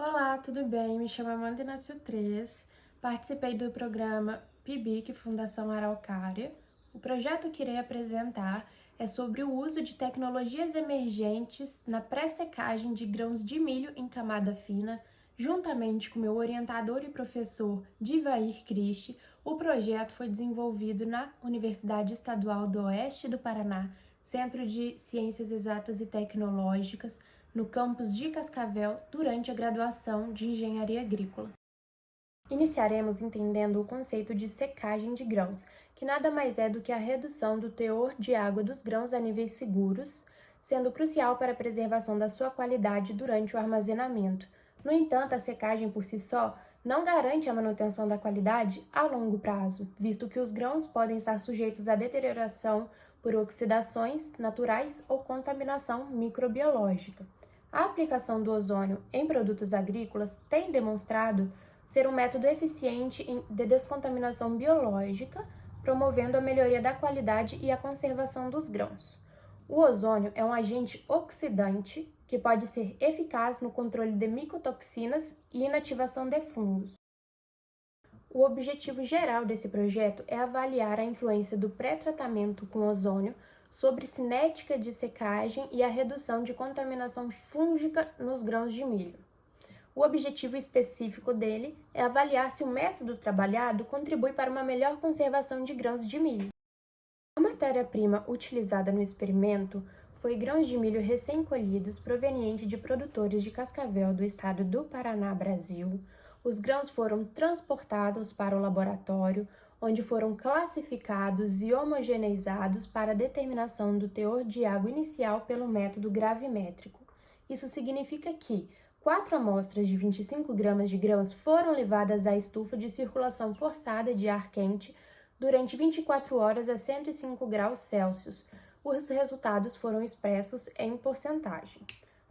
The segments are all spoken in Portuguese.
Olá, tudo bem? Me chamo Amanda Inácio 3. Participei do programa PIBIC Fundação Araucária. O projeto que irei apresentar é sobre o uso de tecnologias emergentes na pré-secagem de grãos de milho em camada fina. Juntamente com meu orientador e professor Divair Cristi, o projeto foi desenvolvido na Universidade Estadual do Oeste do Paraná, Centro de Ciências Exatas e Tecnológicas, no campus de Cascavel, durante a graduação de Engenharia Agrícola. Iniciaremos entendendo o conceito de secagem de grãos, que nada mais é do que a redução do teor de água dos grãos a níveis seguros, sendo crucial para a preservação da sua qualidade durante o armazenamento. No entanto, a secagem por si só não garante a manutenção da qualidade a longo prazo, visto que os grãos podem estar sujeitos à deterioração por oxidações naturais ou contaminação microbiológica. A aplicação do ozônio em produtos agrícolas tem demonstrado ser um método eficiente de descontaminação biológica, promovendo a melhoria da qualidade e a conservação dos grãos. O ozônio é um agente oxidante que pode ser eficaz no controle de micotoxinas e inativação de fungos. O objetivo geral desse projeto é avaliar a influência do pré-tratamento com ozônio sobre cinética de secagem e a redução de contaminação fúngica nos grãos de milho. O objetivo específico dele é avaliar se o método trabalhado contribui para uma melhor conservação de grãos de milho. A matéria-prima utilizada no experimento foi grãos de milho recém-colhidos provenientes de produtores de Cascavel do estado do Paraná, Brasil. Os grãos foram transportados para o laboratório, onde foram classificados e homogeneizados para a determinação do teor de água inicial pelo método gravimétrico. Isso significa que 4 amostras de 25 gramas de grãos foram levadas à estufa de circulação forçada de ar quente durante 24 horas a 105 graus Celsius. Os resultados foram expressos em porcentagem.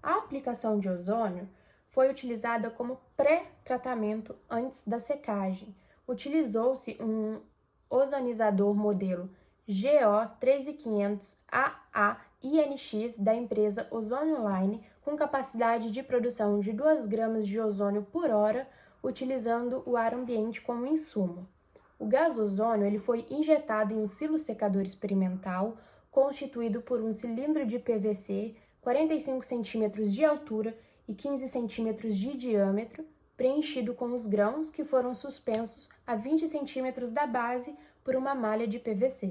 A aplicação de ozônio foi utilizada como pré-tratamento antes da secagem. Utilizou-se um ozonizador modelo GO3500AA-INX da empresa Ozonioline, com capacidade de produção de 2 gramas de ozônio por hora, utilizando o ar ambiente como insumo. O gás ozônio ele foi injetado em um silo secador experimental, constituído por um cilindro de PVC, 45 cm de altura e 15 cm de diâmetro, preenchido com os grãos que foram suspensos a 20 cm da base por uma malha de PVC.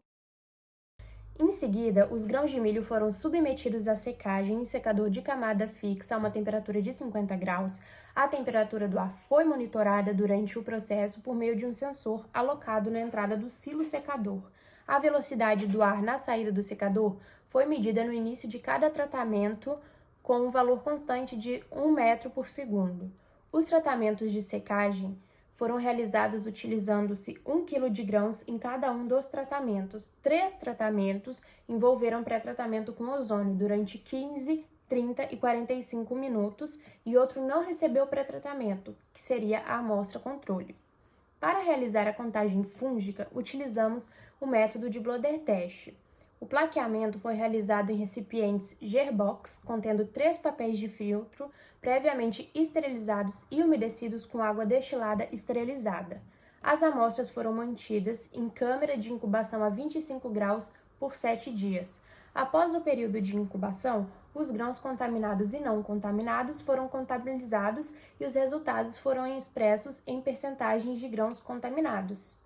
Em seguida, os grãos de milho foram submetidos à secagem em secador de camada fixa a uma temperatura de 50 graus. A temperatura do ar foi monitorada durante o processo por meio de um sensor alocado na entrada do silo secador. A velocidade do ar na saída do secador foi medida no início de cada tratamento com um valor constante de 1 metro por segundo. Os tratamentos de secagem foram realizados utilizando-se 1 kg de grãos em cada um dos tratamentos. 3 tratamentos envolveram pré-tratamento com ozônio durante 15, 30 e 45 minutos e outro não recebeu pré-tratamento, que seria a amostra controle. Para realizar a contagem fúngica, utilizamos o método de Bloeder test. O plaqueamento foi realizado em recipientes Gerbox, contendo 3 papéis de filtro, previamente esterilizados e umedecidos com água destilada esterilizada. As amostras foram mantidas em câmara de incubação a 25 graus por 7 dias. Após o período de incubação, os grãos contaminados e não contaminados foram contabilizados e os resultados foram expressos em percentagens de grãos contaminados.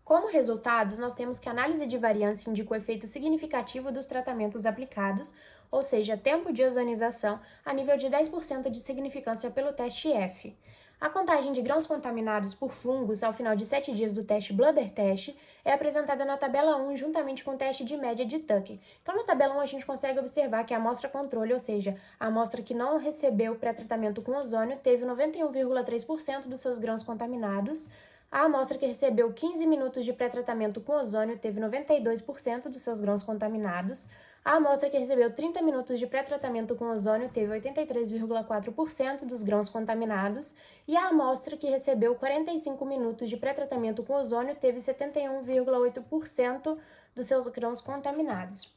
Como resultados, nós temos que a análise de variância indica o efeito significativo dos tratamentos aplicados, ou seja, tempo de ozonização, a nível de 10% de significância pelo teste F. A contagem de grãos contaminados por fungos ao final de 7 dias do teste Bloeder test é apresentada na tabela 1 juntamente com o teste de média de Tucker. Então, na tabela 1 a gente consegue observar que a amostra controle, ou seja, a amostra que não recebeu pré-tratamento com ozônio, teve 91,3% dos seus grãos contaminados. A amostra que recebeu 15 minutos de pré-tratamento com ozônio teve 92% dos seus grãos contaminados. A amostra que recebeu 30 minutos de pré-tratamento com ozônio teve 83,4% dos grãos contaminados. E a amostra que recebeu 45 minutos de pré-tratamento com ozônio teve 71,8% dos seus grãos contaminados.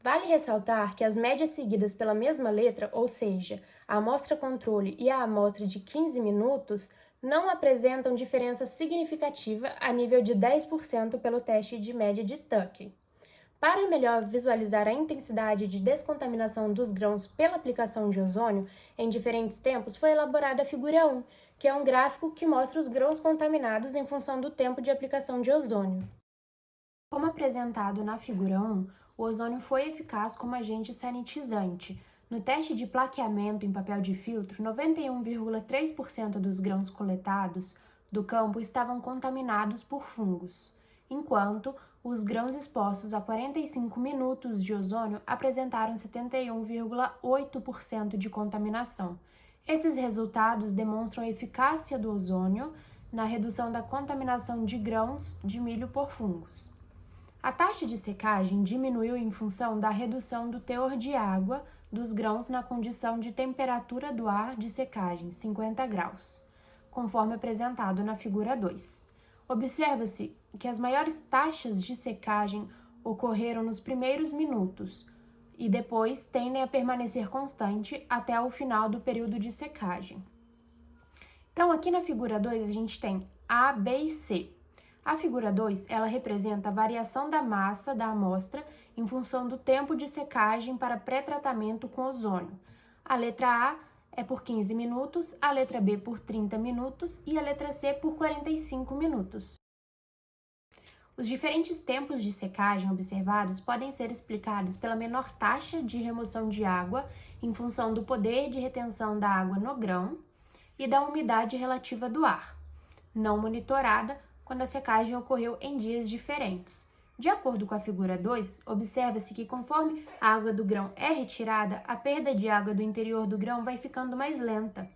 Vale ressaltar que as médias seguidas pela mesma letra, ou seja, a amostra controle e a amostra de 15 minutos, não apresentam diferença significativa a nível de 10% pelo teste de média de Tucker. Para melhor visualizar a intensidade de descontaminação dos grãos pela aplicação de ozônio em diferentes tempos, foi elaborada a figura 1, que é um gráfico que mostra os grãos contaminados em função do tempo de aplicação de ozônio. Como apresentado na figura 1, o ozônio foi eficaz como agente sanitizante. No teste de plaqueamento em papel de filtro, 91,3% dos grãos coletados do campo estavam contaminados por fungos, enquanto os grãos expostos a 45 minutos de ozônio apresentaram 71,8% de contaminação. Esses resultados demonstram a eficácia do ozônio na redução da contaminação de grãos de milho por fungos. A taxa de secagem diminuiu em função da redução do teor de água dos grãos na condição de temperatura do ar de secagem, 50 graus, conforme apresentado na figura 2. Observa-se que as maiores taxas de secagem ocorreram nos primeiros minutos e depois tendem a permanecer constante até o final do período de secagem. Então, aqui na figura 2, a gente tem A, B e C. A figura 2, ela representa a variação da massa da amostra em função do tempo de secagem para pré-tratamento com ozônio. A letra A é por 15 minutos, a letra B por 30 minutos e a letra C por 45 minutos. Os diferentes tempos de secagem observados podem ser explicados pela menor taxa de remoção de água em função do poder de retenção da água no grão e da umidade relativa do ar, não monitorada quando a secagem ocorreu em dias diferentes. De acordo com a figura 2, observa-se que conforme a água do grão é retirada, a perda de água do interior do grão vai ficando mais lenta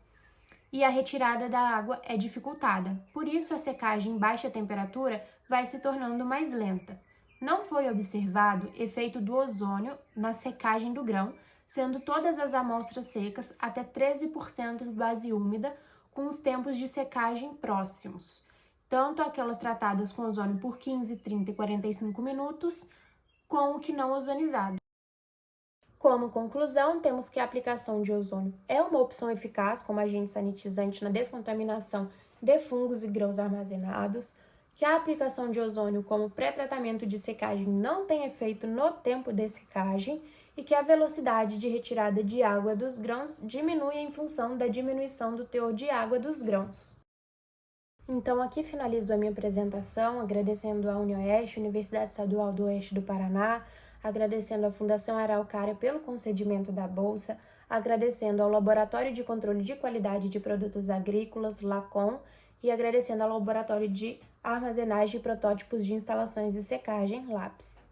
e a retirada da água é dificultada. Por isso, a secagem em baixa temperatura vai se tornando mais lenta. Não foi observado efeito do ozônio na secagem do grão, sendo todas as amostras secas até 13% de base úmida, com os tempos de secagem próximos, tanto aquelas tratadas com ozônio por 15, 30 e 45 minutos, com o que não ozonizado. Como conclusão, temos que a aplicação de ozônio é uma opção eficaz como agente sanitizante na descontaminação de fungos e grãos armazenados, que a aplicação de ozônio como pré-tratamento de secagem não tem efeito no tempo de secagem e que a velocidade de retirada de água dos grãos diminui em função da diminuição do teor de água dos grãos. Então, aqui finalizo a minha apresentação, agradecendo à UniOeste, Universidade Estadual do Oeste do Paraná, agradecendo à Fundação Araucária pelo concedimento da bolsa, agradecendo ao Laboratório de Controle de Qualidade de Produtos Agrícolas, LACON, e agradecendo ao Laboratório de Armazenagem e Protótipos de Instalações de Secagem, LAPS.